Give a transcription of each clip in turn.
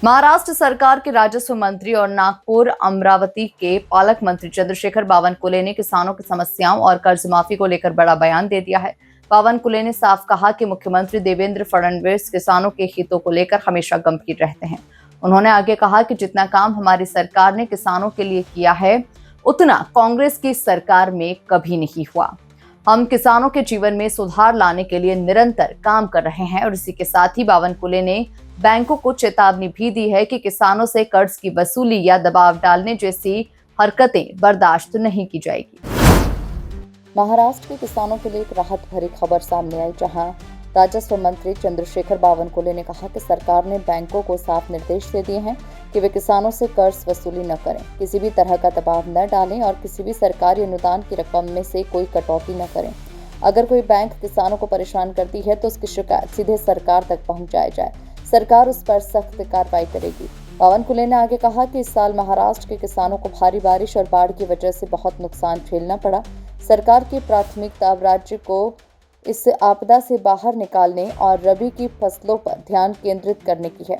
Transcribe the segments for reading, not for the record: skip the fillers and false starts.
महाराष्ट्र सरकार के राजस्व मंत्री और नागपुर अमरावती के पालक मंत्री चंद्रशेखर बावनकुले ने किसानों की समस्याओं और कर्ज माफी को लेकर बड़ा बयान दे दिया है। बावनकुले ने साफ कहा कि मुख्यमंत्री देवेंद्र फडणवीस किसानों के हितों को लेकर हमेशा गंभीर रहते हैं। उन्होंने आगे कहा कि जितना काम हमारी सरकार ने किसानों के लिए किया है, उतना कांग्रेस की सरकार में कभी नहीं हुआ। हम किसानों के जीवन में सुधार लाने के लिए निरंतर काम कर रहे हैं और इसी के साथ ही बावनकुले ने बैंकों को चेतावनी भी दी है कि किसानों से कर्ज की वसूली या दबाव डालने जैसी हरकतें बर्दाश्त नहीं की जाएगी। महाराष्ट्र के किसानों के लिए एक राहत भरी खबर सामने आई, जहां राजस्व मंत्री चंद्रशेखर बावनकुले ने कहा कि सरकार ने बैंकों को साफ निर्देश दे दिए हैं कि वे किसानों से कर्ज वसूली न करें, किसी भी तरह का दबाव न डालें और किसी भी सरकारी अनुदान की रकम में से कोई कटौती न करें। अगर कोई बैंक किसानों को परेशान करती है तो उसकी शिकायत सीधे सरकार तक पहुंचाई जाए, सरकार उस पर सख्त कार्रवाई करेगी। बावनकुले ने आगे कहा कि इस साल महाराष्ट्र के किसानों को भारी बारिश और बाढ़ की वजह से बहुत नुकसान झेलना पड़ा। सरकार की प्राथमिकता अब राज्य को इस आपदा से बाहर निकालने और रबी की फसलों पर ध्यान केंद्रित करने की है।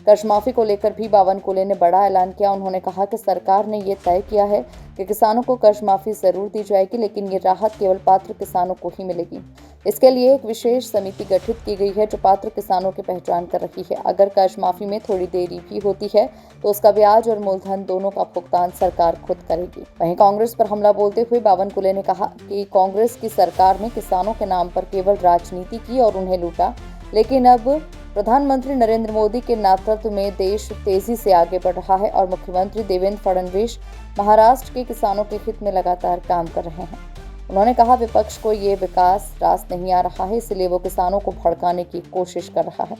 कर्ज माफी को लेकर भी बावनकुले ने बड़ा ऐलान किया। उन्होंने कहा कि सरकार ने ये तय किया है कि किसानों को कर्ज माफी जरूर दी जाएगी, लेकिन ये राहत केवल पात्र किसानों को ही मिलेगी। इसके लिए एक विशेष समिति गठित की गई है जो पात्र किसानों की पहचान कर रही है। अगर कर्ज माफी में थोड़ी देरी भी होती है तो उसका ब्याज और मूलधन दोनों का भुगतान सरकार खुद करेगी। वहीं कांग्रेस पर हमला बोलते हुए बावनकुले ने कहा कि कांग्रेस की सरकार ने किसानों के नाम पर केवल राजनीति की और उन्हें लूटा, लेकिन अब प्रधानमंत्री नरेंद्र मोदी के नेतृत्व में देश तेजी से आगे बढ़ रहा है और मुख्यमंत्री देवेंद्र फडणवीस महाराष्ट्र के किसानों के हित में लगातार काम कर रहे हैं। उन्होंने कहा विपक्ष को ये विकास रास नहीं आ रहा है, इसलिए वो किसानों को भड़काने की कोशिश कर रहा है।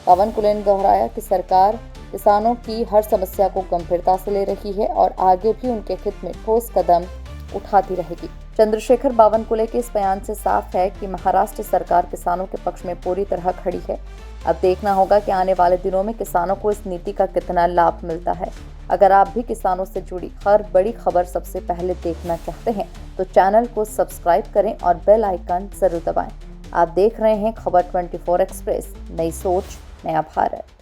बावनकुले ने दोहराया कि सरकार किसानों की हर समस्या को गंभीरता से ले रही है और आगे भी उनके हित में ठोस कदम उठाती रहेगी। चंद्रशेखर बावनकुले के इस बयान से साफ है कि महाराष्ट्र सरकार किसानों के पक्ष में पूरी तरह खड़ी है। अब देखना होगा कि आने वाले दिनों में किसानों को इस नीति का कितना लाभ मिलता है। अगर आप भी किसानों से जुड़ी हर बड़ी खबर सबसे पहले देखना चाहते हैं तो चैनल को सब्सक्राइब करें और बेल आइकन जरूर दबाएं। आप देख रहे हैं खबर 24 एक्सप्रेस, नई सोच नया भारत।